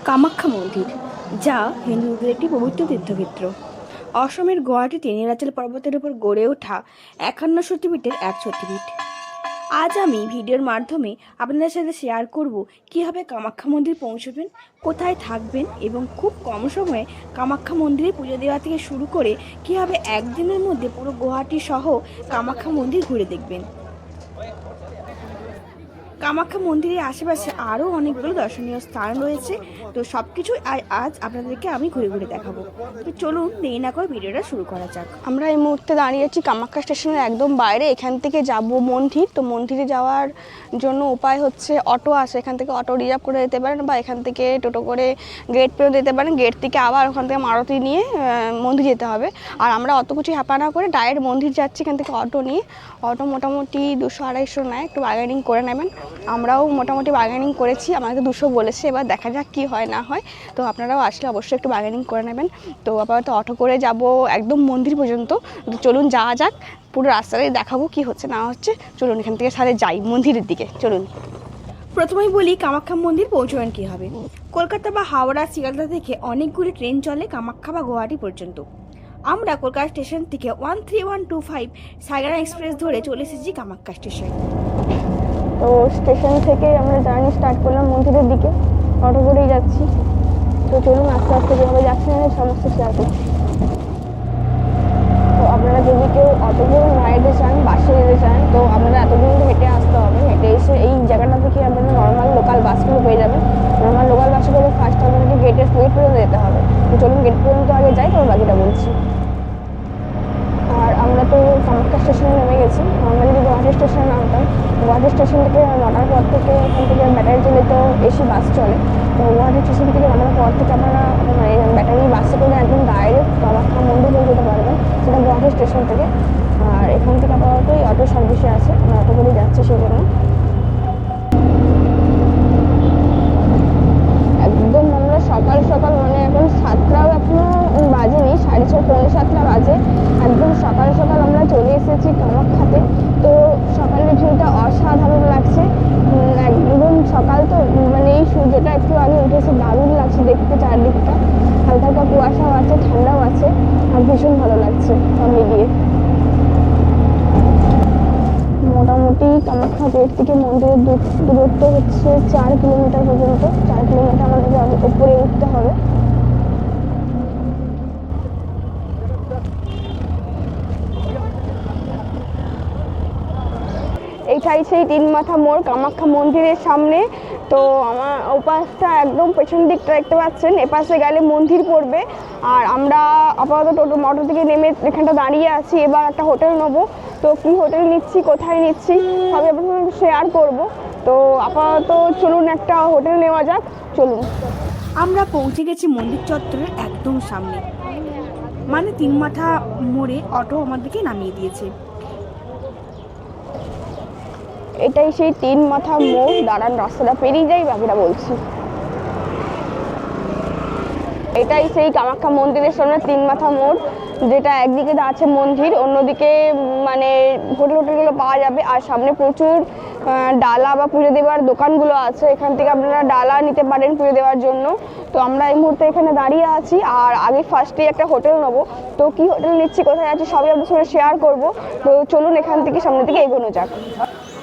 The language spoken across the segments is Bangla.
কামাখ্যা মন্দির, যা হিন্দুদের একটি পবিত্র তীর্থক্ষেত্র। অসমের গুয়াহাটিতে নীলাচল পর্বতের উপর গড়ে ওঠা 51 শক্তিপীঠের এক শক্তিপীঠ। আজ আমি ভিডিওর মাধ্যমে আপনাদের সাথে শেয়ার করব কীভাবে কামাখ্যা মন্দির পৌঁছবেন, কোথায় থাকবেন এবং খুব কম সময়ে কামাখ্যা মন্দিরে পুজো দেওয়া থেকে শুরু করে কীভাবে একদিনের মধ্যে পুরো গুয়াহাটি সহ কামাখ্যা মন্দির ঘুরে দেখবেন। কামাখ্যা মন্দিরের আশেপাশে আরও অনেকগুলো দর্শনীয় স্থান রয়েছে, তো সব কিছুই আজ আপনাদেরকে আমি ঘুরে ঘুরে দেখাবো। তো চলুন দেরি না করে ভিডিওটা শুরু করা যাক। আমরা এই মুহূর্তে দাঁড়িয়ে আছি কামাখ্যা স্টেশনের একদম বাইরে। এখান থেকে যাব মন্দির। তো মন্দিরে যাওয়ার জন্য উপায় হচ্ছে অটো আছে, এখান থেকে অটো রিজার্ভ করে যেতে পারেন বা এখান থেকে টোটো করে গেট পর্যন্ত যেতে পারেন। গেট থেকে আবার ওখান থেকে মারুতি নিয়ে মন্দির যেতে হবে। আর আমরা অত কিছু হ্যাপা না করে ডাইরেক্ট মন্দির যাচ্ছি। এখান থেকে অটো নিয়ে, অটো মোটামুটি 200-250 নেয়, একটু বার্গেনিং করে নেবেন। আমরাও মোটামুটি বার্গেনিং করেছি, আমাকে 200 বলেছে, এবার দেখা যাক কী হয় না হয়। তো আপনারাও আসলে অবশ্যই একটু বার্গেনিং করে নেবেন। তো আপাতত অটো করে যাব একদম মন্দির পর্যন্ত। তো চলুন যাওয়া যাক, পুরো রাস্তাটাই দেখাবো কি হচ্ছে না হচ্ছে। চলুন এখান থেকে সাথে যাই মন্দিরের দিকে। চলুন প্রথমেই বলি কামাখ্যা মন্দির পৌঁছবেন কীভাবে। কলকাতা বা হাওড়া, শিয়ালদা থেকে অনেকগুলি ট্রেন চলে কামাখ্যা বা গুয়াহাটি পর্যন্ত। আমরা কলকাতা স্টেশন থেকে 13125 সাইগারা এক্সপ্রেস ধরে চলে এসেছি কামাখ্যা স্টেশন। তো স্টেশন থেকে আমরা জার্নি স্টার্ট করলাম মন্দিরের দিকে, অটো করেই যাচ্ছি। তো চলুন আস্তে আস্তে কীভাবে যাচ্ছি আমি সমস্ত শেয়ার করছি। তো আপনারা যদি কেউ অটো করে না যেতে চান, বাসে যেতে চান, তো আপনারা এতদিন হেঁটে আসতে হবে। হেঁটে এসে এই জায়গাটা থেকে আপনারা নর্মাল লোকাল বাসগুলো পেয়ে যাবেন। নর্মাল লোকাল বাসে করে ফার্স্ট আপনাকে গেট পর্যন্ত যেতে হবে। তো চলুন গেট পর্যন্ত আগে যাই, তো বাকিটা বলছি। আর আমরা তো কামাখ্যা স্টেশনে নেমে গেছি। আমরা যদি গুয়াহাটি স্টেশনে নামতাম, গুয়াহাটি স্টেশন থেকে 9টার পর থেকে এখান থেকে ব্যাটারি চালিত এসি বাস চলে। তো গুয়াহাটি স্টেশন থেকে 9টার পর থেকে আপনারা মানে ব্যাটারি বাসে করে একদম ডাইরেক্ট কামাখ্যা মন্দির পৌঁছে যেতে পারবেন, সেটা গুয়াহাটি স্টেশন থেকে। আর এখান থেকে আপাতত অটো সার্ভিসে আছে, আমরা অটো করে যাচ্ছি সেই জন্য। একদম আমরা সকাল সকাল মানে এখন 7টাও এখনো বাজেনি, 6:30 6:45 বাজে। একদম সকাল সকাল আমরা চলে এসেছি কামাখ্যাতে। তো সকালের ভিউটা অসাধারণ লাগছে। একদম সকাল তো মানে এই সূর্যটা একটু আগে উঠেছে, দারুণ লাগছে দেখতে। চারদিকটা হালকা হালকা কুয়াশাও আছে, ঠান্ডাও আছে, আর ভীষণ ভালো লাগছে সব মিলিয়ে। মোটামুটি কামাখ্যা গেট থেকে মন্দিরের দূরত্ব হচ্ছে 4 কিলোমিটার পর্যন্ত। 4 কিলোমিটার আমাদের উপরে উঠতে হবে। এইটাই সেই 3 মাথা মোড় কামাখ্যা মন্দিরের সামনে। তো আমার ওপাশটা একদম পেছন দিকটা দেখতে পাচ্ছেন, এপাশে গেলে মন্দির পড়বে। আর আমরা আপাতত মোটর থেকে নেমে এখানটা দাঁড়িয়ে আছি। এবার একটা হোটেল নেবো। তো কি হোটেল নিচ্ছি, কোথায় নিচ্ছি সবই আপনার সঙ্গে শেয়ার করব। তো আপাতত চলুন একটা হোটেল নেওয়া যাক, চলুন। আমরা পৌঁছে গেছি মন্দির চত্বরের একদম সামনে, মানে 3 মাথা মোড়ে অটো আমাদেরকে নামিয়ে দিয়েছে। এটাই সেই 3 মাথা মোড়। দাঁড়ান রাস্তাটা পেরিয়ে যাই, বাকিটা বলছি। এটাই সেই কামাখ্যা মন্দিরের সামনে 3 মাথা মোড়, যেটা একদিকে আছে মন্দির, অন্যদিকে মানে হোটেলগুলো পাওয়া যাবে। আর সামনে প্রচুর ডালা বা পুজো দেওয়ার দোকানগুলো আছে, এখান থেকে আপনারা ডালা নিতে পারেন পুজো দেওয়ার জন্য। তো আমরা এই মুহূর্তে এখানে দাঁড়িয়ে আছি। আর আগে ফার্স্টে একটা হোটেল নেবো। তো কি হোটেল নিচ্ছি, কোথায় আছি সবই আপনার সঙ্গে শেয়ার করবো। তো চলুন এখান থেকে সামনের দিকে এগোনো যাক।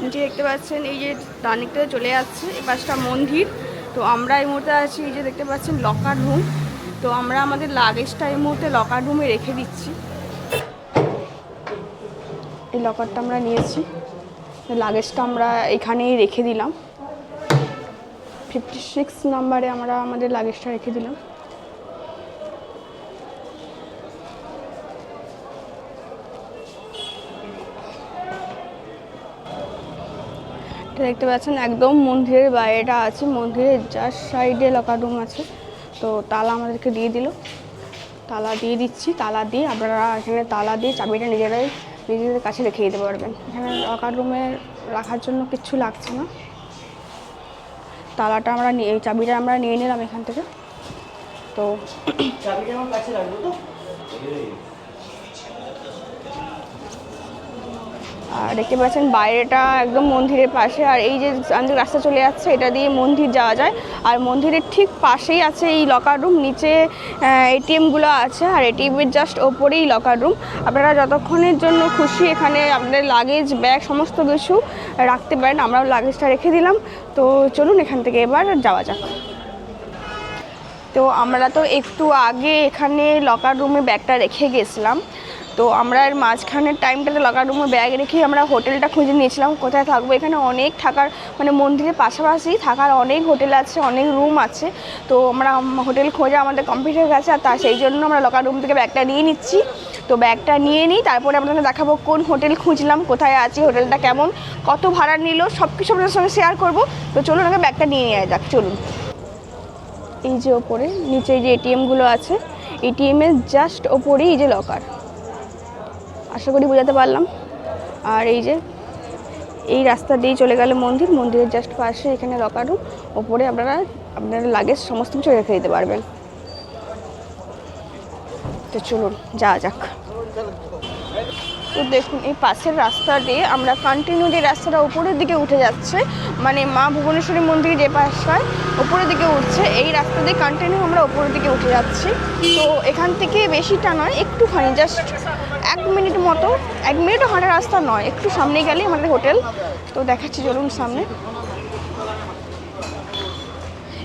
নিচে দেখতে পাচ্ছেন এই যে ডানিকটাতে চলে যাচ্ছে, এই পাশটা মন্দির। তো আমরা এই মুহূর্তে আছি, এই যে দেখতে পাচ্ছেন লকার রুম। তো আমরা আমাদের লাগেজটা এই মুহূর্তে লকার রুমে রেখে দিচ্ছি। এই লকারটা আমরা নিয়েছি, লাগেজটা আমরা এখানেই রেখে দিলাম। 56 নাম্বারে আমরা আমাদের লাগেজটা রেখে দিলাম। দেখতে পাচ্ছেন একদম মন্দিরের বাইরেটা আছে, মন্দিরের জাস্ট সাইডে লকার রুম আছে। তো তালা আমাদেরকে দিয়ে দিল, তালা দিয়ে দিচ্ছি। তালা দিয়ে আপনারা এখানে তালা দিয়ে চাবিটা নিজেদের কাছে রেখে দিতে পারবেন। এখানে লকার রুমে রাখার জন্য কিচ্ছু লাগছে না। তালাটা আমরা এই চাবিটা আমরা নিয়ে নিলাম এখান থেকে। তো চাবিটা আমার কাছে রাখবো। তো আর দেখতে পাচ্ছেন বাইরেটা একদম মন্দিরের পাশে, আর এই যে রাস্তা চলে যাচ্ছে এটা দিয়ে মন্দির যাওয়া যায়। আর মন্দিরের ঠিক পাশেই আছে এই লকার রুম, নিচে এটিএমগুলো আছে, আর এটিএমের জাস্ট ওপরেই লকার রুম। আপনারা যতক্ষণের জন্য খুশি এখানে আপনাদের লাগেজ ব্যাগ সমস্ত কিছু রাখতে পারেন। আমরাও লাগেজটা রেখে দিলাম। তো চলুন এখান থেকে এবার যাওয়া যাক। তো আমরা তো একটু আগে এখানে লকার রুমে ব্যাগটা রেখে গেছিলাম। তো আমরা এর মাঝখানের টাইমটাতে লকার রুমে ব্যাগ রেখে আমরা হোটেলটা খুঁজে নিয়েছিলাম কোথায় থাকবো। এখানে অনেক থাকার মানে মন্দিরের পাশাপাশি থাকার অনেক হোটেল আছে, অনেক রুম আছে। তো আমরা হোটেল খোঁজা আমাদের কমপ্লিট হয়ে গেছে, আর সেই জন্য আমরা লকার রুম থেকে ব্যাগটা নিয়ে নিচ্ছি। তো ব্যাগটা নিয়ে নিই, তারপরে আপনাদের দেখাবো কোন হোটেল খুঁজলাম, কোথায় আছি, হোটেলটা কেমন, কত ভাড়া নিল, সব কিছু আপনাদের সঙ্গে শেয়ার করবো। তো চলুন আগে ব্যাগটা নিয়ে নেওয়া যাক, চলুন। এই যে ওপরে নিচে যে এটিএমগুলো আছে, এটিএমের জাস্ট ওপরেই এই যে লকার, আশা করি বোঝাতে পারলাম। আর এই যে এই রাস্তা দিয়েই চলে গেলে মন্দির, মন্দিরের জাস্ট পাশে এখানে লকার রুম, ওপরে আপনারা আপনার লাগেজ সমস্ত কিছু রেখে দিতে পারবেন। তো চলুন যাওয়া যাক। তো দেখুন এই পাশের রাস্তা দিয়ে আমরা কন্টিনিউ যে রাস্তাটা উপরের দিকে উঠে যাচ্ছে, মানে মা ভুবনেশ্বরী মন্দির যে পাশটায় উপরের দিকে উঠছে, এই রাস্তা দিয়ে কন্টিনিউ আমরা উপরের দিকে উঠে যাচ্ছি। তো এখান থেকে বেশিটা নয়, একটুখানি জাস্ট 1 মিনিট মতো, 1 মিনিটও হাঁটা রাস্তা নয়, একটু সামনে গেলেই আমাদের হোটেল। তো দেখাচ্ছি চলুন সামনে।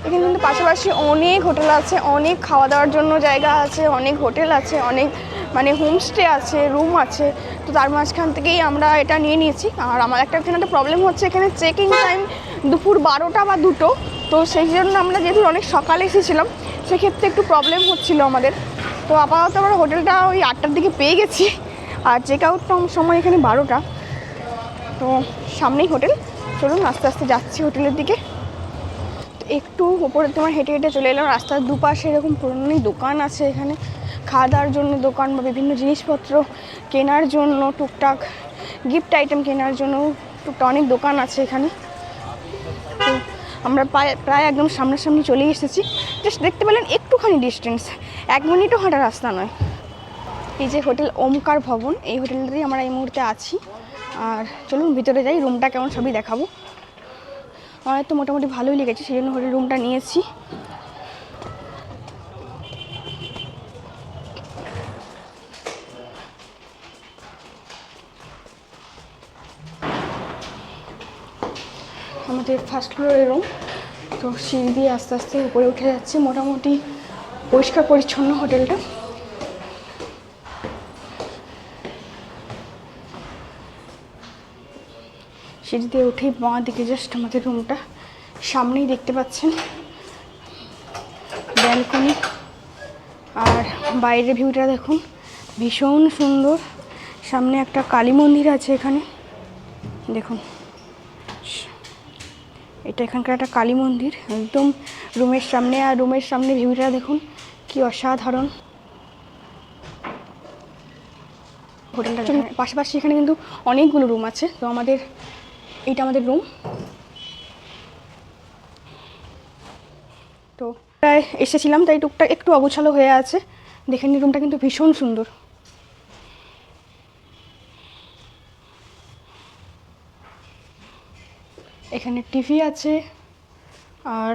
এখানে কিন্তু পাশাপাশি অনেক হোটেল আছে, অনেক খাওয়া দাওয়ার জন্য জায়গা আছে, অনেক হোটেল আছে, অনেক মানে হোমস্টে আছে, রুম আছে। তো তার মাঝখান থেকেই আমরা এটা নিয়ে নিয়েছি। আর আমার এখানে একটা প্রবলেম হচ্ছে, এখানে চেকিং টাইম দুপুর 12টা বা 2টো। তো সেই জন্য আমরা যেহেতু অনেক সকালে এসেছিলাম, সেক্ষেত্রে একটু প্রবলেম হচ্ছিলো আমাদের। তো আপাতত আমরা হোটেলটা ওই 8টার দিকে পেয়ে গেছি, আর চেক আউট সময় এখানে 12টা। তো সামনেই হোটেল, চলুন আস্তে আস্তে যাচ্ছি হোটেলের দিকে। একটু উপরে তোমার হেঁটে হেঁটে চলে এলাম, রাস্তার দুপাশে এরকম পুরনো দোকান আছে, এখানে খাওয়া দাওয়ার জন্য দোকান বা বিভিন্ন জিনিসপত্র কেনার জন্য, টুকটাক গিফট আইটেম কেনার জন্য টুকটাক অনেক দোকান আছে এখানে। তো আমরা প্রায় একদম সামনাসামনি চলে এসেছি, জাস্ট দেখতে পেলেন একটুখানি ডিস্টেন্স, 1 মিনিটও হাঁটা রাস্তা নয়। এই যে হোটেল ওমকার ভবন, এই হোটেলটাতেই আমরা এই মুহূর্তে আছি। আর চলুন ভিতরে যাই, রুমটা কেমন সবই দেখাবো। আমার তো মোটামুটি ভালোই লেগেছে, সেই জন্য হোটেল রুমটা নিয়েছি। আমাদের ফার্স্ট ফ্লোরের রুম। তো সিঁড়ি দিয়ে আস্তে আস্তে উপরে উঠে যাচ্ছে, মোটামুটি পরিষ্কার পরিচ্ছন্ন হোটেলটা। সিঁড়ি দিয়ে উঠেই বাঁ দিকে জাস্ট আমাদের রুমটা, সামনেই দেখতে পাচ্ছেন ব্যালকনি। আর বাইরের ভিউটা দেখুন, ভীষণ সুন্দর। সামনে একটা কালী মন্দির আছে এখানে, দেখুন এটা এখানকার একটা কালী মন্দির একদম রুমের সামনে। আর রুমের সামনে ভিউটা দেখুন কি অসাধারণ। হোটেলটা পাশাপাশি এখানে কিন্তু অনেকগুলো রুম আছে। তো এইটা আমাদের রুম। তো প্রায় এসেছিলাম, তাই টুকটাক একটু অগোছালো হয়ে আছে। দেখে নিন রুমটা কিন্তু ভীষণ সুন্দর। এখানে টিভি আছে, আর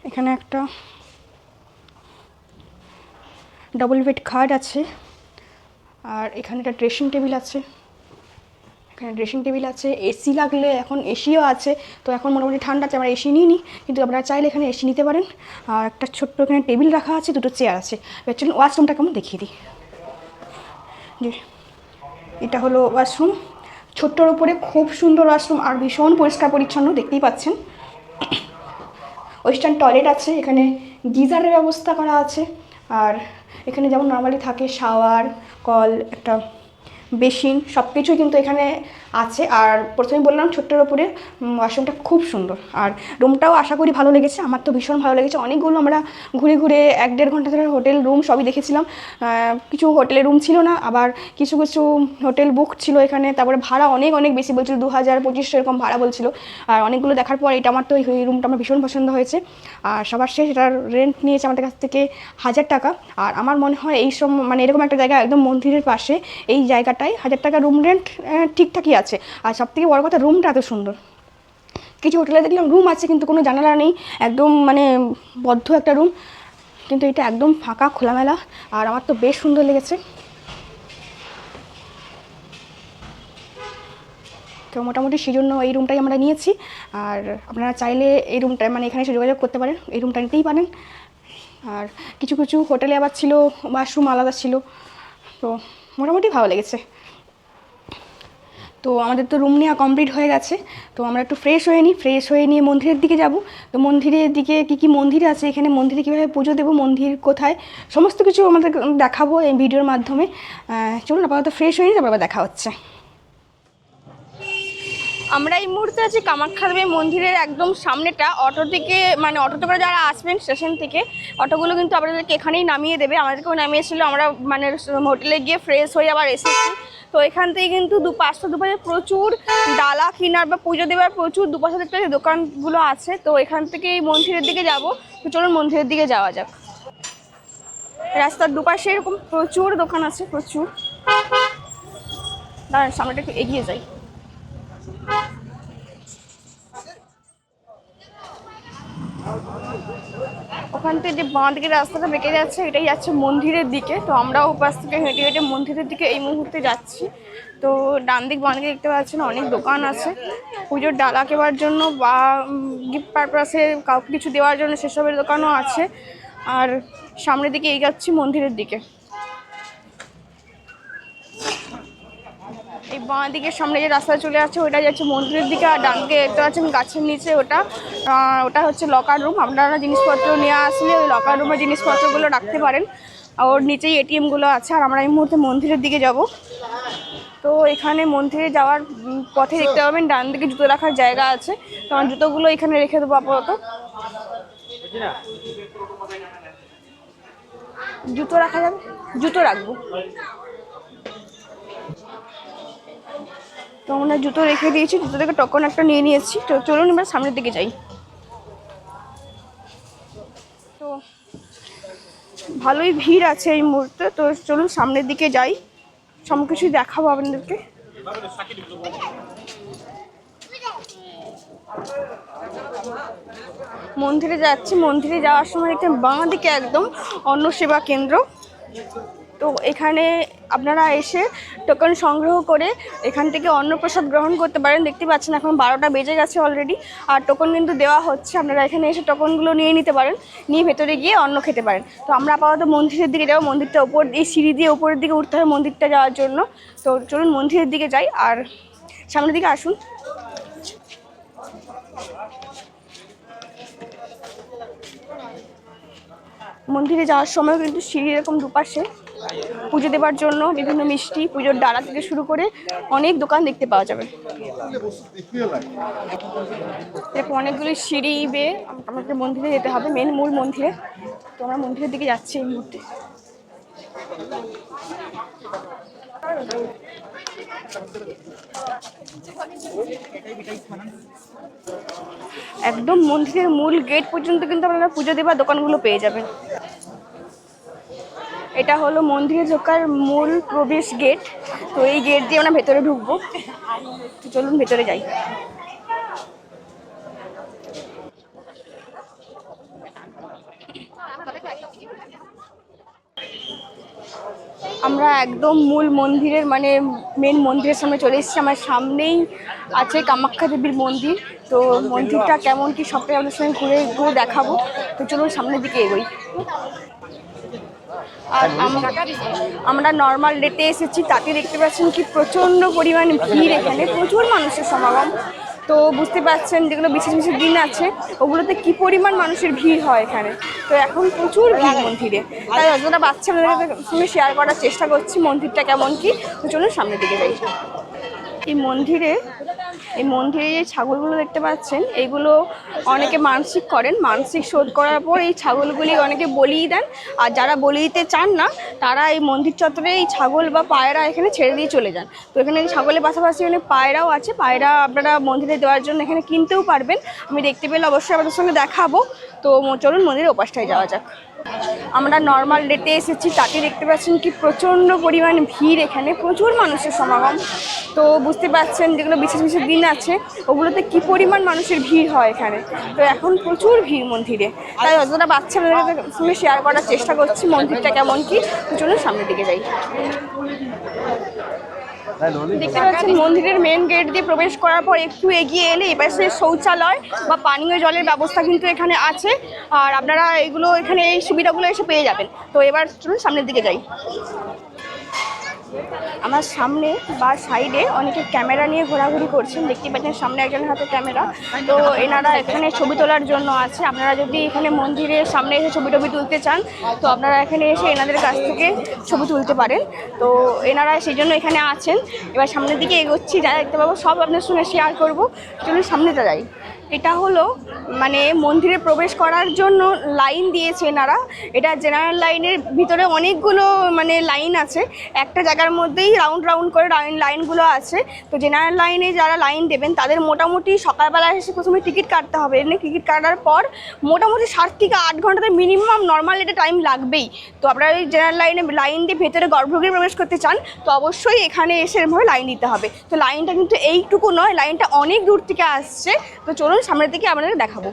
এখানে একটা ডাবল বেড খাট আছে, আর এখানে একটা ড্রেসিং টেবিল আছে। এখানে ড্রেসিং টেবিল আছে, এসি লাগলে এখন এসিও আছে। তো এখন মোটামুটি ঠান্ডা আছে, আমরা এসি নিই, কিন্তু আপনারা চাইলে এখানে এসি নিতে পারেন। আর একটা ছোট্ট এখানে টেবিল রাখা আছে, 2টো চেয়ার আছে। এবার চলুন ওয়াশরুমটা কেমন দেখিয়ে দিই। যে এটা হলো ওয়াশরুম, ছোট্টর উপরে খুব সুন্দর ওয়াশরুম, আর ভীষণ পরিষ্কার পরিচ্ছন্ন, দেখতেই পাচ্ছেন। ওয়েস্টার্ন টয়লেট আছে, এখানে গিজারের ব্যবস্থা করা আছে। আর এখানে যেমন নর্মালি থাকে শাওয়ার, কল, একটা বেসিন, সব কিছুই কিন্তু এখানে আছে। আর প্রথমে বললাম ছোট্টের ওপরে ওয়াশরুমটা খুব সুন্দর। আর রুমটাও আশা করি ভালো লেগেছে, আমার তো ভীষণ ভালো লেগেছে। অনেকগুলো আমরা ঘুরে ঘুরে 1-1.5 ঘন্টা ধরে হোটেল রুম সবই দেখেছিলাম। কিছু হোটেলে রুম ছিল না, আবার কিছু কিছু হোটেল বুক ছিল এখানে। তারপরে ভাড়া অনেক অনেক বেশি বলছিল, 2000-2500 এরকম ভাড়া বলছিল। আর অনেকগুলো দেখার পর এটা আমার তো এই রুমটা আমার ভীষণ পছন্দ হয়েছে। আর সবার শেষ এটার রেন্ট নিয়েছে আমাদের কাছ থেকে 1000 টাকা। আর আমার মনে হয় এই সব মানে এরকম একটা জায়গা একদম মন্দিরের পাশে, এই জায়গাটায় 1000 টাকা রুম রেন্ট ঠিকঠাকই আছে। আর সবথেকে বড় কথা রুমটা এত সুন্দর। কিছু হোটেলে দেখলাম রুম আছে কিন্তু কোনো জানালা নেই, একদম মানে বদ্ধ একটা রুম, কিন্তু এটা একদম ফাঁকা খোলামেলা, আর আমার তো বেশ সুন্দর লেগেছে। তো মোটামুটি সেই জন্য এই রুমটাই আমরা নিয়েছি। আর আপনারা চাইলে এই রুমটা মানে এখানে এসে যোগাযোগ করতে পারেন, এই রুমটা নিতেই পারেন। আর কিছু কিছু হোটেলে আবার ছিল ওয়াশরুম আলাদা ছিল, তো মোটামুটি ভালো লেগেছে। তো আমাদের তো রুম নেওয়া কমপ্লিট হয়ে গেছে, তো আমরা একটু ফ্রেশ হয়ে নিই, ফ্রেশ হয়ে নিয়ে মন্দিরের দিকে যাব। তো মন্দিরের দিকে কী মন্দির আছে এখানে, মন্দিরে কীভাবে পুজো দেবো, মন্দির কোথায়, সমস্ত কিছু আমাদের দেখাবো এই ভিডিওর মাধ্যমে। চলুন আপাতত ফ্রেশ হয়ে নিই, তারপর আবার দেখা হচ্ছে। আমরা এই মুহূর্তে আছি কামাখ্যা দেবী মন্দিরের একদম সামনেটা। অটো থেকে মানে অটোতে করে যারা আসবেন স্টেশন থেকে, অটোগুলো কিন্তু আপনাদেরকে এখানেই নামিয়ে দেবে, আমাদেরকেও নামিয়েছিল। আমরা মানে হোটেলে গিয়ে ফ্রেশ হয়ে আবার এসেছি। তো এখান থেকে কিন্তু দুপাশে প্রচুর ডালা কেনার বা পুজো দেওয়ার প্রচুর দুপাশে দেখতে দোকানগুলো আছে। তো এখান থেকে এই মন্দিরের দিকে যাব। তো চলুন মন্দিরের দিকে যাওয়া যাক। রাস্তার দুপাশে এরকম প্রচুর দোকান আছে, প্রচুর। দাঁড়ান সামনেটা একটু এগিয়ে যাই। ওখান থেকে যে বাঁ দিকে রাস্তাটা বেঁকে যাচ্ছে এটাই যাচ্ছে মন্দিরের দিকে। তো আমরাও ওপাশ থেকে হেঁটে হেঁটে মন্দিরের দিকে এই মুহূর্তে যাচ্ছি। তো ডান দিক বাঁ দিকে দেখতে পাচ্ছেন অনেক দোকান আছে পুজোর ডালা কেনার জন্য বা গিফট পারপাসে কাউকে কিছু দেওয়ার জন্য, সেসবের দোকানও আছে। আর সামনের দিকে এগোচ্ছি মন্দিরের দিকে। এই বাঁ দিকের সামনে যে রাস্তা চলে আসছে ওটা যাচ্ছে মন্দিরের দিকে। আর ডান দিকে দেখতে পাচ্ছেন গাছের নিচে ওটা হচ্ছে লকার রুম। আপনারা জিনিসপত্র নিয়ে আসলে ওই লকার রুমে জিনিসপত্রগুলো রাখতে পারেন। আর ওর নিচেই এটিএমগুলো আছে। আর আমরা এই মুহূর্তে মন্দিরের দিকে যাব। তো এখানে মন্দিরে যাওয়ার পথে দেখতে পাবেন ডান দিকে জুতো রাখার জায়গা আছে। তো আমার জুতোগুলো এখানে রেখে দেবো আপাতত। জুতো রাখা যাবে, জুতো রাখবো। তো আমরা জুতো রেখে দিয়েছি, জুতো থেকে টোকন একটা নিয়ে নিয়েছি। তো চলুন এবার সামনের দিকে যাই। তো ভালোই ভিড় আছে এই মুহূর্তে, তো চলুন সামনের দিকে যাই, সব কিছুই দেখাবো আপনাদেরকে। মন্দিরে যাচ্ছি, মন্দিরে যাওয়ার সময় দেখতে বাঁ দিকে একদম অন্ন সেবা কেন্দ্র। তো এখানে আপনারা এসে টোকন সংগ্রহ করে এখান থেকে অন্নপ্রসাদ গ্রহণ করতে পারেন। দেখতে পাচ্ছেন এখন 12টা বেজে গেছে অলরেডি, আর টোকন কিন্তু দেওয়া হচ্ছে। আপনারা এখানে এসে টোকনগুলো নিয়ে নিতে পারেন, নিয়ে ভেতরে গিয়ে অন্ন খেতে পারেন। তো আমরা আপাতত মন্দিরের দিকে যাবো, মন্দিরটা উপর দিয়ে সিঁড়ি দিয়ে উপরের দিকে উঠতে হবে মন্দিরটা যাওয়ার জন্য। তো চলুন মন্দিরের দিকে যাই, আর সামনের দিকে আসুন। মন্দিরে যাওয়ার সময় কিন্তু সিঁড়ি এরকম দুপাশে পুজো দেওয়ার জন্য বিভিন্ন মিষ্টি, পুজোর ডালা থেকে শুরু করে অনেক দোকান দেখতে পাওয়া যাবে। এরকম অনেকগুলি সিঁড়ি বেয়ে আমাদের মন্দিরে যেতে হবে, মূল মন্দিরে। তো আমরা মন্দিরের দিকে যাচ্ছি এই মুহূর্তে। একদম মন্দিরের মূল গেট পর্যন্ত কিন্তু আপনারা পুজো দেওয়ার দোকানগুলো পেয়ে যাবেন। এটা হলো মন্দিরে ঢোকার মূল প্রবেশ গেট। তো এই গেট দিয়ে আমরা ভেতরে ঢুকবো। তো চলুন ভেতরে যাই। আমরা একদম মূল মন্দিরের মানে মেন মন্দিরের সামনে চলে এসেছি। আমার সামনেই আছে কামাখ্যা দেবীর মন্দির। তো মন্দিরটা কেমন কি সবটাই আপনার সঙ্গে ঘুরে ঘুরে দেখাবো। তো চলুন সামনের দিকে এগোই। আর আমরা নর্মাল ডেতে এসেছি, তাতে দেখতে পাচ্ছেন কি প্রচণ্ড পরিমাণ ভিড়, এখানে প্রচুর মানুষের সমাগম। তো বুঝতে পারছেন যেগুলো বিশেষ বিশেষ দিন আছে ওগুলোতে কি পরিমাণ মানুষের ভিড় হয় এখানে। তো এখন প্রচুর ভিড় মন্দিরে, তাই যতটা বাচ্চাদের সঙ্গে শেয়ার করার চেষ্টা করছি মন্দিরটা কেমন কি। তো চলুন সামনের দিকে যাই। এই মন্দিরে যে ছাগলগুলো দেখতে পাচ্ছেন এইগুলো অনেকে মানসিক করেন, মানসিক শোধ করার পর এই ছাগলগুলি অনেকে বলিয়ে দেন। আর যারা বলি দিতে চান না তারা এই মন্দির চত্বরে এই ছাগল বা পায়রা এখানে ছেড়ে দিয়ে চলে যান। তো এখানে ছাগলের পাশাপাশি এখানে পায়রাও আছে, পায়রা আপনারা মন্দিরে দেওয়ার জন্য এখানে কিনতেও পারবেন। আমি দেখতে পেলে অবশ্যই আপনাদের সঙ্গে দেখাবো। তো চলুন মন্দিরের ওপাশটায় যাওয়া যাক। আমরা নর্মাল ডেতে এসেছি, তাতে দেখতে পাচ্ছেন কি প্রচণ্ড পরিমাণ ভিড়, এখানে প্রচুর মানুষের সমাগম। তো বুঝতে পারছেন যেগুলো বিশেষ বিশেষ দিন আছে ওগুলোতে কি পরিমাণ মানুষের ভিড় হয় এখানে। তো এখন প্রচুর ভিড় মন্দিরে, তাই যতটা বাচ্চাদের সঙ্গে শেয়ার করার চেষ্টা করছি মন্দিরটা কেমন কি। তো চলুন সামনের দিকে যাই। দেখতে পাচ্ছেন মন্দিরের মেন গেট দিয়ে প্রবেশ করার পর একটু এগিয়ে এলে এপাশে শৌচালয় বা পানীয় জলের ব্যবস্থা কিন্তু এখানে আছে, আর আপনারা এগুলো এখানে এই সুবিধাগুলো এসে পেয়ে যাবেন। তো এবার চলুন সামনের দিকে যাই। আমার সামনে বা সাইডে অনেকে ক্যামেরা নিয়ে ঘোরাঘুরি করছেন, দেখতে পাচ্ছেন সামনে একজনের হাতে ক্যামেরা। তো এনারা এখানে ছবি তোলার জন্য আছে। আপনারা যদি এখানে মন্দিরের সামনে এসে ছবি টবি তুলতে চান তো আপনারা এখানে এসে এনাদের কাছ থেকে ছবি তুলতে পারেন। তো এনারা সেই জন্য এখানে আছেন। এবার সামনের দিকে এগোচ্ছি, যা দেখতে পাবো সব আপনার সঙ্গে শেয়ার করবো। চলুন সামনেটা যাই। এটা হলো মানে মন্দিরে প্রবেশ করার জন্য লাইন দিয়েছে এনারা। এটা জেনারেল লাইনের ভিতরে অনেকগুলো মানে লাইন আছে, একটা জায়গার মধ্যেই রাউন্ড রাউন্ড করে লাইনগুলো আছে। তো জেনারেল লাইনে যারা লাইন দেবেন তাদের মোটামুটি সকালবেলা এসে প্রথমে টিকিট কাটতে হবে। এমনি টিকিট কাটার পর মোটামুটি 7 থেকে 8 ঘন্টাতে মিনিমাম নর্মাল এটা টাইম লাগবেই। তো আপনারা এই জেনারেল লাইন দিয়ে ভেতরে গর্ভগৃহে প্রবেশ করতে চান তো অবশ্যই এখানে এসে এরভাবে লাইন দিতে হবে। তো লাইনটা কিন্তু এইটুকু নয়, লাইনটা অনেক দূর থেকে আসছে। তো চলুন সামনের দিকে আপনাদের দেখাবো।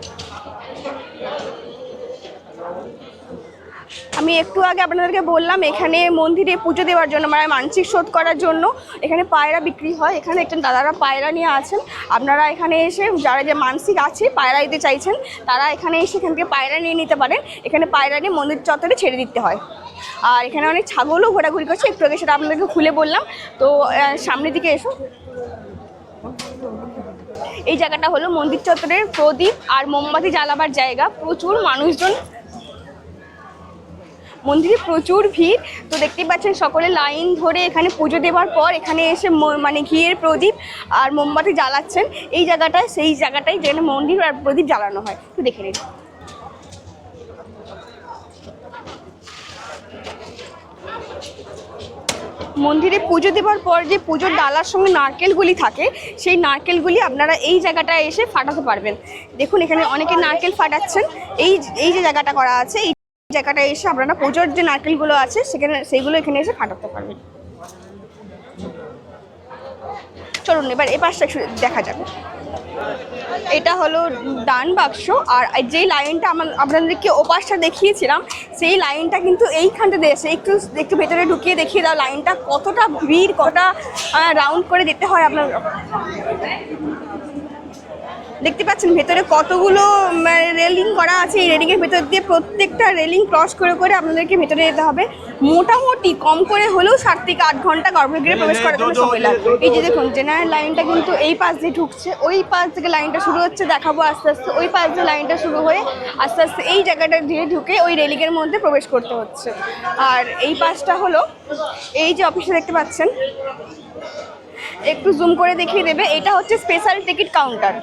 আমি একটু আগে আপনাদেরকে বললাম এখানে মন্দিরে পুজো দেওয়ার জন্য মানে মানসিক শোধ করার জন্য এখানে পায়রা বিক্রি হয়। এখানে একটা দাদারা পায়রা নিয়ে আছেন। আপনারা এখানে এসে যারা যে মানসিক আছে পায়রা দিতে চাইছেন তারা এখানে এসে এখান থেকে পায়রা নিয়ে নিতে পারেন। এখানে পায়রা নিয়ে মন্দির চত্বরে ছেড়ে দিতে হয়। আর এখানে অনেক ছাগলও ঘোরাঘুরি করছে, একটু আগে সেটা আপনাদেরকে খুলে বললাম। তো সামনের দিকে এসো। এই জায়গাটা হলো মন্দির চত্বরের প্রদীপ আর মোমবাতি জ্বালাবার জায়গা। প্রচুর মানুষজন, মন্দিরে প্রচুর ভিড়। তো দেখতেই পাচ্ছেন সকলে লাইন ধরে এখানে পুজো দেওয়ার পর এখানে এসে মানে ঘিয়ের প্রদীপ আর মোমবাতি জ্বালাচ্ছেন। এই জায়গাটায় সেই জায়গাটায় যেখানে মন্দির আর প্রদীপ জ্বালানো হয়। তো দেখে নিন। মন্দিরে পুজো দেওয়ার পর যে পুজোর ডালার সঙ্গে নারকেলগুলি থাকে সেই নারকেলগুলি আপনারা এই জায়গাটায় এসে ফাটাতে পারবেন। দেখুন এখানে অনেকে নারকেল ফাটাচ্ছেন। এই যে জায়গাটা করা আছে এই জায়গাটায় এসে আপনারা পুজোর যে নারকেলগুলো আছে সেইগুলো এখানে এসে ফাটাতে পারবেন। চলুন এবার এ পাশটা একটু দেখা যাবে। এটা হলো ডান বাক্স, আর যেই লাইনটা আপনাদেরকে ওপাশটা দেখিয়েছিলাম সেই লাইনটা কিন্তু এইখানটাতে এসে একটু ভেতরে ঢুকিয়ে দেখিয়ে দাও লাইনটা কতটা ভিড়, কতটা রাউন্ড করে যেতে হয়। আপনার দেখতে পাচ্ছেন ভেতরে কতগুলো রেলিং করা আছে। এই রেলিংয়ের ভেতর দিয়ে প্রত্যেকটা রেলিং ক্রস করে করে আপনাদেরকে ভেতরে যেতে হবে। মোটামুটি কম করে হলেও 7 থেকে 8 ঘন্টা গর্ভগৃহে প্রবেশ করার জন্য সময় লাগবে। এই যে দেখুন জেনারেল লাইনটা কিন্তু এই পাশ দিয়ে ঢুকছে, ওই পাশ থেকে লাইনটা শুরু হচ্ছে, দেখাবো আস্তে আস্তে। ওই পাশ দিয়ে লাইনটা শুরু হয়ে আস্তে আস্তে এই জায়গাটা দিয়ে ঢুকে ওই রেলিংয়ের মধ্যে প্রবেশ করতে হচ্ছে। আর এই পাশটা হলো এই যে অফিসে দেখতে পাচ্ছেন, একটু জুম করে দেখিয়ে দেবে। এটা হচ্ছে স্পেশাল টিকিট কাউন্টার।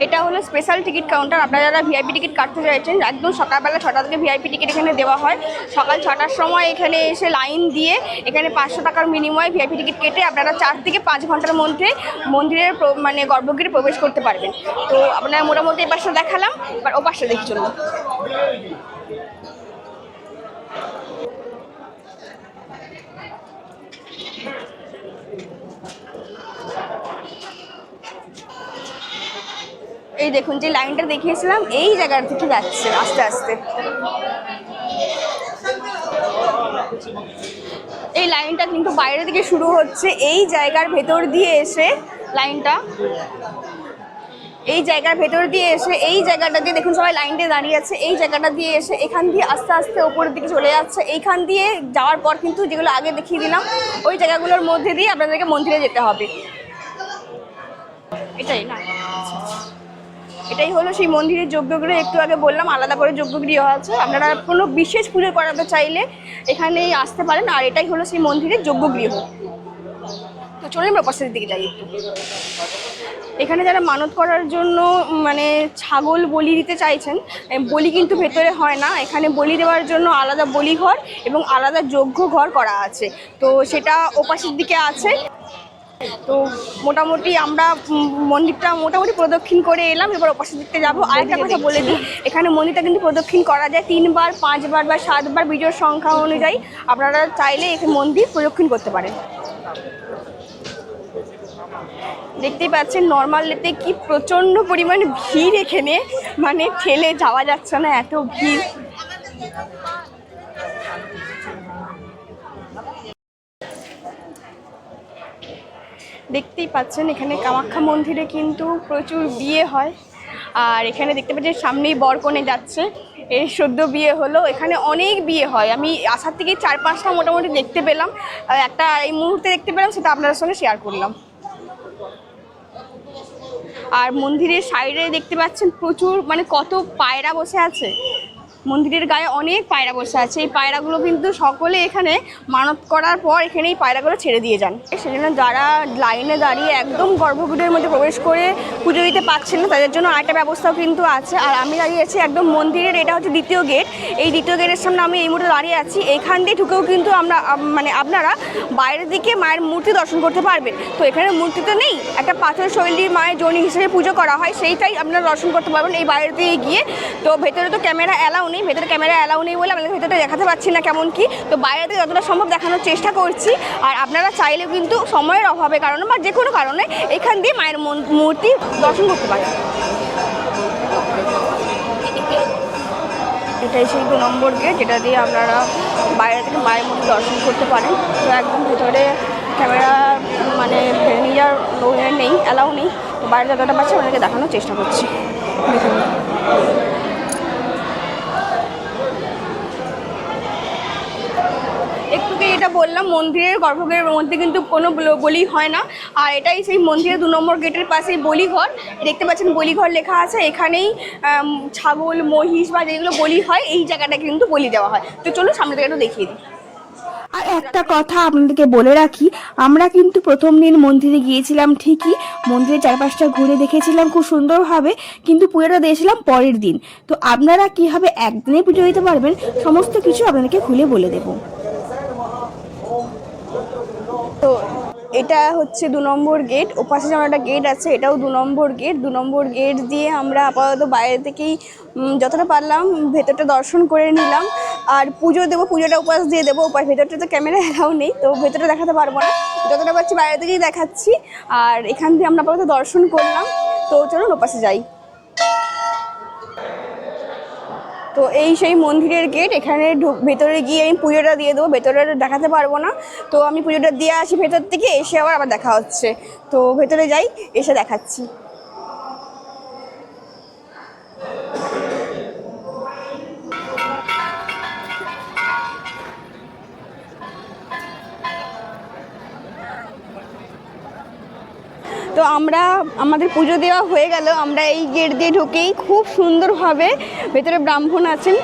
এটা হলো স্পেশাল টিকিট কাউন্টার। আপনারা যারা ভিআইপি টিকিট কাটতে চাইছেন একদম সকালবেলা 6টা থেকে ভিআইপি টিকিট এখানে দেওয়া হয়। সকাল 6টার সময় এখানে এসে লাইন দিয়ে এখানে 500 টাকার বিনিময়ে ভিআইপি টিকিট কেটে আপনারা 4 থেকে 5 ঘন্টার মধ্যে মন্দিরের মানে গর্ভগৃহে প্রবেশ করতে পারবেন। তো আপনারা মোটামুটি এই পাশটা দেখালাম, এবার ও পাশটা দেখি চলুন। এই দেখুন যে লাইনটা দেখিয়েছিলাম এই জায়গা থেকে যাচ্ছে আস্তে আস্তে। এই লাইনটা কিন্তু বাইরে থেকে শুরু হচ্ছে, এই জায়গার ভেতর দিয়ে এসে লাইনটা এই জায়গার ভেতর দিয়ে এসে এই জায়গাটা দিয়ে দেখুন সবাই লাইন দিয়ে দাঁড়িয়ে আছে। এই জায়গাটা দিয়ে এসে এখান দিয়ে আস্তে আস্তে ওপরের দিকে চলে যাচ্ছে। এইখান দিয়ে যাওয়ার পর কিন্তু যেগুলো আগে দেখিয়ে দিলাম ওই জায়গাগুলোর মধ্যে দিয়ে আপনাদেরকে মন্দিরে যেতে হবে। এটাই না, এটাই হলো সেই মন্দিরের যজ্ঞগৃহ। একটু আগে বললাম আলাদা করে যজ্ঞগৃহ আছে, আপনারা কোনো বিশেষ পুজো করাতে চাইলে এখানেই আসতে পারেন। আর এটাই হলো সেই মন্দিরের যজ্ঞগৃহ। তো চলুন আমরা পাশের দিকে যাই একটু। এখানে যারা মানত করার জন্য মানে ছাগল বলি দিতে চাইছেন, বলি কিন্তু ভেতরে হয় না, এখানে বলি দেওয়ার জন্য আলাদা বলি ঘর এবং আলাদা যজ্ঞ ঘর করা আছে। তো সেটা ওপাশের দিকে আছে। তো মোটামুটি আমরা মন্দিরটা মোটামুটি প্রদক্ষিণ করে এলাম। এবার ওপাশে দিকতে যাবো। আর একটা কথা বলে দিই, এখানে মন্দিরটা কিন্তু প্রদক্ষিণ করা যায় 3 বার, 5 বার বা 7 বার বিজোড় সংখ্যা অনুযায়ী আপনারা চাইলে এখানে মন্দির প্রদক্ষিণ করতে পারেন। দেখতেই পাচ্ছেন নর্মালতে কি প্রচণ্ড পরিমাণ ভিড় এখানে, মানে ঠেলে যাওয়া যাচ্ছে না, এত ভিড়। দেখতেই পাচ্ছেন এখানে কামাখ্যা মন্দিরে কিন্তু প্রচুর বিয়ে হয়। আর এখানে দেখতে পাচ্ছেন সামনেই বরকনে যাচ্ছে, এই সদ্য বিয়ে হলো। এখানে অনেক বিয়ে হয়, আমি আসার থেকে 4-5টা মোটামুটি দেখতে পেলাম। একটা এই মুহূর্তে দেখতে পেলাম, সেটা আপনাদের সঙ্গে শেয়ার করলাম। আর মন্দিরের সাইডে দেখতে পাচ্ছেন প্রচুর, মানে কত পায়রা বসে আছে। মন্দিরের গায়ে অনেক পায়রা বসে আছে। এই পায়রাগুলো কিন্তু সকলে এখানে মানত করার পর এখানে এই পায়রাগুলো ছেড়ে দিয়ে যান। সেজন্য যারা লাইনে দাঁড়িয়ে একদম গর্ভগৃহের মধ্যে প্রবেশ করে পুজো দিতে পারছেন না, তাদের জন্য আরেকটা ব্যবস্থাও কিন্তু আছে। আর আমি দাঁড়িয়ে আছি একদম মন্দিরের, এটা হচ্ছে দ্বিতীয় গেট। এই দ্বিতীয় গেটের সামনে আমি এই মুহূর্তে দাঁড়িয়ে আছি। এখান দিয়ে ঢুকেও কিন্তু আপনারা বাইরের দিকে মায়ের মূর্তি দর্শন করতে পারবেন। তো এখানে মূর্তি তো নেই, একটা পাথর শৈলীর মায়ের যোনি হিসেবে পুজো করা হয়, সেইটাই আপনারা দর্শন করতে পারবেন এই বাইরে দিয়ে গিয়ে। তো ভেতরে তো ক্যামেরা অ্যালাউ নেই, ভেতরে ক্যামেরা অ্যালাউ নেই বলে আমাদের ভেতরে দেখাতে পাচ্ছি না কেমন কি। তো বাইরে থেকে যতটা সম্ভব দেখানোর চেষ্টা করছি। আর আপনারা চাইলেও কিন্তু সময়ের অভাবের কারণে বা যে কোনো কারণে এখান দিয়ে মায়ের মূর্তি দর্শন করতে পারেন। এটাই সেই 2 নম্বর গেট, যেটা দিয়ে আপনারা বাইরে থেকে মায়ের মূর্তি দর্শন করতে পারেন। তো একদম ভেতরে ক্যামেরা মানে নিয়ে যাওয়ার নেই, অ্যালাউ নেই। তো বাইরে যতটা পাচ্ছি আপনাদেরকে দেখানোর চেষ্টা করছি। দেখুন একটুকে এটা বললাম, মন্দিরের গর্ভগৃহের মধ্যে কিন্তু কোনো বলি হয় না। আর এটাই সেই মন্দিরের 2 নম্বর গেটের পাশেই বলিঘর। দেখতে পাচ্ছেন বলিঘর লেখা আছে। এখানেই ছাগল, মহিষ বা যেগুলো বলি হয়, এই জায়গাটা কিন্তু বলি দেওয়া হয়। তো চলুন সামনে থেকে একটু দেখিয়ে দিই। আর একটা কথা আপনাদেরকে বলে রাখি, আমরা কিন্তু প্রথম দিন মন্দিরে গিয়েছিলাম ঠিকই, মন্দিরের চারপাশটা ঘুরে দেখেছিলাম খুব সুন্দরভাবে, কিন্তু পুজোটা দিয়েছিলাম পরের দিন। তো আপনারা কীভাবে একদিনে পুজো দিতে পারবেন সমস্ত কিছু আপনাদেরকে খুলে বলে দেবো। তো এটা হচ্ছে 2 নম্বর গেট। ওপাশে যেমন একটা গেট আছে, এটাও 2 নম্বর গেট। 2 নম্বর গেট দিয়ে আমরা আপাতত বাইরে থেকেই যতটা পারলাম ভেতরটা দর্শন করে নিলাম। আর পুজো দেবো, পুজোটা উপাস দিয়ে দেবো। ভেতরটা তো ক্যামেরা অ্যালাউ নেই, তো ভেতরটা দেখাতে পারবো না, যতটা পারছি বাইরে থেকেই দেখাচ্ছি। আর এখান দিয়ে আমরা আপাতত দর্শন করলাম। তো চলুন ওপাশে যাই। তো এই সেই মন্দিরের গেট, এখানে ভেতরে গিয়ে আমি পুজোটা দিয়ে দেবো। ভেতরে দেখাতে পারবো না, তো আমি পুজোটা দিয়ে আসি ভেতর থেকে, এসে আবার দেখা হচ্ছে। তো ভেতরে যাই, এসে দেখাচ্ছি। তো আমাদের পুজো দেওয়া হয়ে গেল। আমরা এই গেট দিয়ে ঢুকেই খুব সুন্দরভাবে, ভেতরে ব্রাহ্মণ আছেন,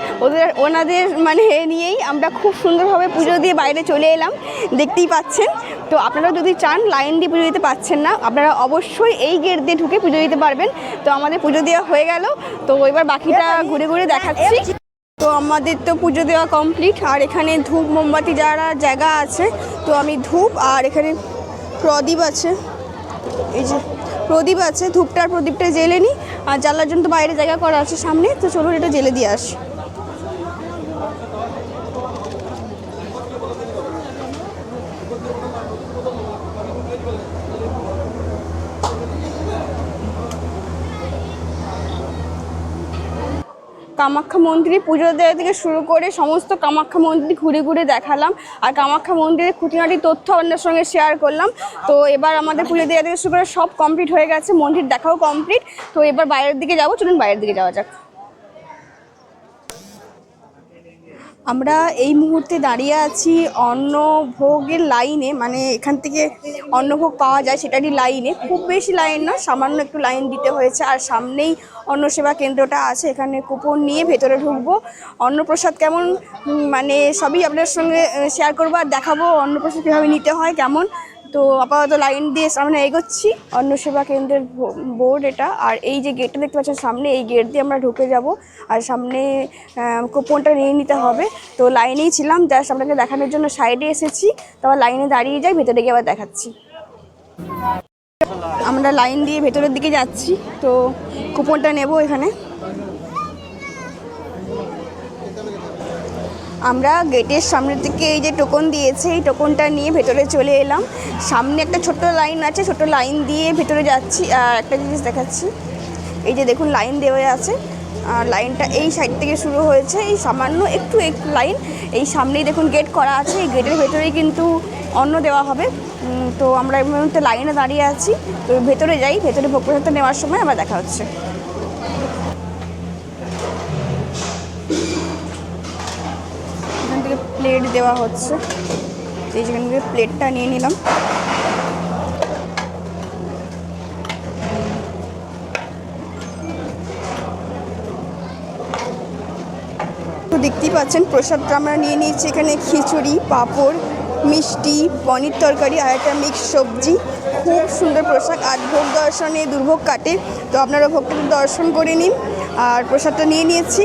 ওনাদের মানে নিয়েই আমরা খুব সুন্দরভাবে পুজো দিয়ে বাইরে চলে এলাম, দেখতেই পাচ্ছেন। তো আপনারা যদি চান লাইন দিয়ে পুজো দিতে পারছেন না, আপনারা অবশ্যই এই গেট দিয়ে ঢুকে পুজো দিতে পারবেন। তো আমাদের পুজো দেওয়া হয়ে গেল, তো এবার বাকিটা ঘুরে ঘুরে দেখাচ্ছি। তো আমাদের তো পুজো দেওয়া কমপ্লিট। আর এখানে ধূপ মোমবাতি যারা জায়গা আছে, তো আমি ধূপ আর এখানে প্রদীপ আছে, এই যে প্রদীপ আছে, ধূপটার প্রদীপটা জেলে নিই। আর জ্বালার জন্য তো বাইরে জায়গা করা আছে সামনে, তো চলুন এটা জেলে দিয়ে আসি। কামাখ্যা মন্দিরে পুজো দেওয়া থেকে শুরু করে সমস্ত কামাখ্যা মন্দির ঘুরে ঘুরে দেখালাম। আর কামাখ্যা মন্দিরের খুঁটিনাটি তথ্য আপনাদের সঙ্গে শেয়ার করলাম। তো এবার আমাদের পুজো দেওয়া থেকে শুরু করে সব কমপ্লিট হয়ে গেছে, মন্দির দেখাও কমপ্লিট। তো এবার বাইরের দিকে যাবো, চলুন বাইরের দিকে যাওয়া যাক। আমরা এই মুহূর্তে দাঁড়িয়ে আছি অন্নভোগের লাইনে, মানে এখান থেকে অন্নভোগ পাওয়া যায় সেটারই লাইনে। খুব বেশি লাইন না, সামান্য একটু লাইন দিতে হয়েছে। আর সামনেই অন্নসেবা কেন্দ্রটা আছে, এখানে কুপন নিয়ে ভেতরে ঢুকবো। অন্নপ্রসাদ কেমন মানে সবই আপনাদের সঙ্গে শেয়ার করবো আর দেখাবো অন্নপ্রসাদ কীভাবে নিতে হয় কেমন। তো আপাতত লাইন দিয়ে আমরা এগোচ্ছি। অন্নসেবা কেন্দ্রের বোর্ড এটা। আর এই যে গেটটা দেখতে পাচ্ছেন সামনে, এই গেট দিয়ে আমরা ঢুকে যাব। আর সামনে কুপনটা নিয়ে নিতে হবে। তো লাইনেই ছিলাম, জাস্ট আপনাকে দেখানোর জন্য সাইডে এসেছি। তো আবার লাইনে দাঁড়িয়ে যাই, ভেতরে গিয়ে আবার দেখাচ্ছি। আমরা লাইন দিয়ে ভেতরের দিকে যাচ্ছি, তো কুপনটা নেব এখানে। আমরা গেটের সামনের দিকে এই যে টোকন দিয়েছে, এই টোকনটা নিয়ে ভেতরে চলে এলাম। সামনে একটা ছোট্ট লাইন আছে, ছোট লাইন দিয়ে ভেতরে যাচ্ছি। আর একটা জিনিস দেখাচ্ছি, এই যে দেখুন লাইন দেওয়া আছে, আর লাইনটা এই সাইড থেকে শুরু হয়েছে, এই সামান্য একটু লাইন। এই সামনেই দেখুন গেট করা আছে, এই গেটের ভেতরেই কিন্তু অন্ন দেওয়া হবে। তো আমরা এই মুহূর্তে লাইনে দাঁড়িয়ে আছি, তো ভেতরে যাই, ভেতরে ভোগ প্রসাদটা নেওয়ার সময় আবার দেখা হচ্ছে। এখান থেকে প্লেট দেওয়া হচ্ছে, এই যেখান থেকে প্লেটটা নিয়ে নিলাম। তো দেখতেই পাচ্ছেন প্রসাদটা আমরা নিয়ে নিয়েছি। এখানে খিচুড়ি, পাঁপড়, মিষ্টি, পনির তরকারি আর একটা মিক্স সবজি। খুব সুন্দর প্রসাদ। আর ভোগ দর্শনে দুর্ভোগ কাটে, তো আপনারা ভোগটা দর্শন করে নিন। আর প্রসাদটা নিয়ে নিয়েছি।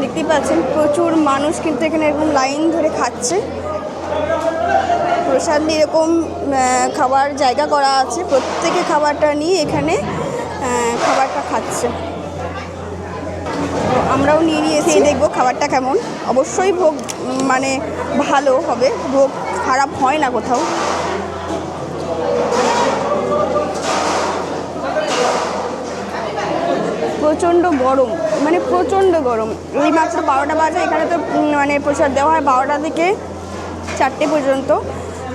দেখতেই পাচ্ছেন প্রচুর মানুষ কিন্তু এখানে এরকম লাইন ধরে খাচ্ছে। প্রসাদ নিয়ে এরকম খাবার জায়গা করা আছে, প্রত্যেকে খাবারটা নিয়ে এখানে খাবারটা খাচ্ছে। তো আমরাও নিয়ে নিয়েছি, দেখবো খাবারটা কেমন। অবশ্যই ভোগ মানে ভালো হবে, ভোগ খারাপ হয় না কোথাও। প্রচণ্ড গরম, মানে প্রচণ্ড গরম। এই মাত্র 12টা বাজে, এখানে তো মানে প্রসাদ দেওয়া হয় 12টা থেকে 4টে পর্যন্ত।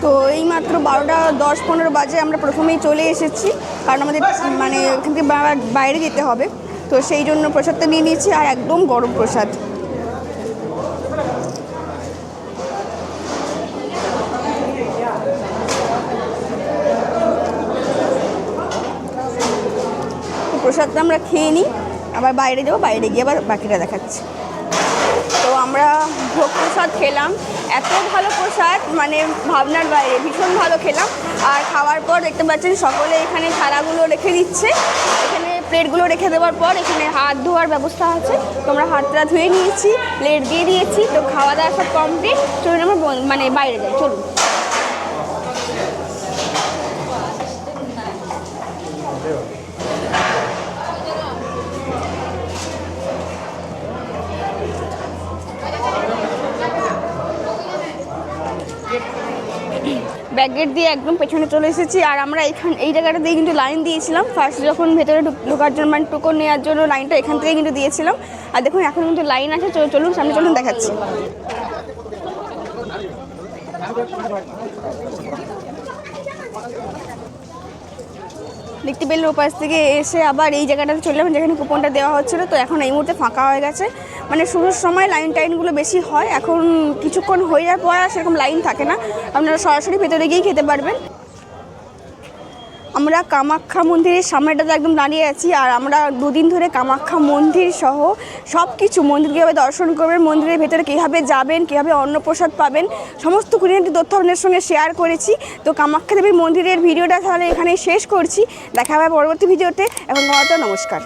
তো এই মাত্র 12টা 10-15 বাজে আমরা প্রথমেই চলে এসেছি, কারণ আমাদের মানে এখান থেকে বাইরে যেতে হবে। তো সেই জন্য প্রসাদটা নিয়ে নিয়েছি, আর একদম গরম প্রসাদ। প্রসাদটা আমরা খেয়ে নিই, আবার বাইরে যাবো, বাইরে গিয়ে আবার বাকিটা দেখাচ্ছি। তো আমরা ভোগ প্রসাদ খেলাম, এত ভালো প্রসাদ মানে ভাবনার বাইরে, ভীষণ ভালো খেলাম। আর খাওয়ার পর দেখতে পাচ্ছেন সকলে এখানে থালাগুলো রেখে দিচ্ছে, এখানে প্লেটগুলো রেখে দেওয়ার পর এখানে হাত ধোয়ার ব্যবস্থা আছে। তো আমরা হাতটা ধুয়ে নিয়েছি, প্লেট দিয়ে দিয়েছি। তো খাওয়া দাওয়া সব কমপ্লিট, চলুন আমরা মানে বাইরে যাই, চলুন। ব্যাকগেট দিয়ে একদম পেছনে চলে এসেছি। আর আমরা এই জায়গাটা দিয়ে কিন্তু লাইন দিয়েছিলাম ফার্স্ট, যখন ভেতরে ঢোকার জন্য মানে টোকন নেওয়ার জন্য লাইনটা এখান থেকে কিন্তু দিয়েছিলাম। আর দেখুন এখন কিন্তু লাইন আছে, চলুন সামনে চলুন দেখাচ্ছি। দেখতে পেলেন ওপাশ থেকে এসে আবার এই জায়গাটাতে চললাম যেখানে কুপনটা দেওয়া হচ্ছিলো। তো এখন এই মুহূর্তে ফাঁকা হয়ে গেছে, মানে শুরুর সময় টাইনগুলো বেশি হয়, এখন কিছুক্ষণ হয়ে যাওয়ার পর আর সেরকম লাইন থাকে না, আপনারা সরাসরি ভেতরে গিয়েই খেতে পারবেন। আমরা কামাখ্যা মন্দিরের সামনেটাতে একদম দাঁড়িয়ে আছি। আর আমরা দুদিন ধরে কামাখ্যা মন্দির সহ সব কিছু, মন্দির কীভাবে দর্শন করবেন, মন্দিরের ভেতরে কীভাবে যাবেন, কীভাবে অন্নপ্রসাদ পাবেন, সমস্ত খুঁটিনাটি তথ্য আপনাদের সঙ্গে শেয়ার করেছি। তো কামাখ্যা দেবীর মন্দিরের ভিডিওটা তাহলে এখানে শেষ করছি, দেখা হবে পরবর্তী ভিডিওতে। এখন নমস্কার।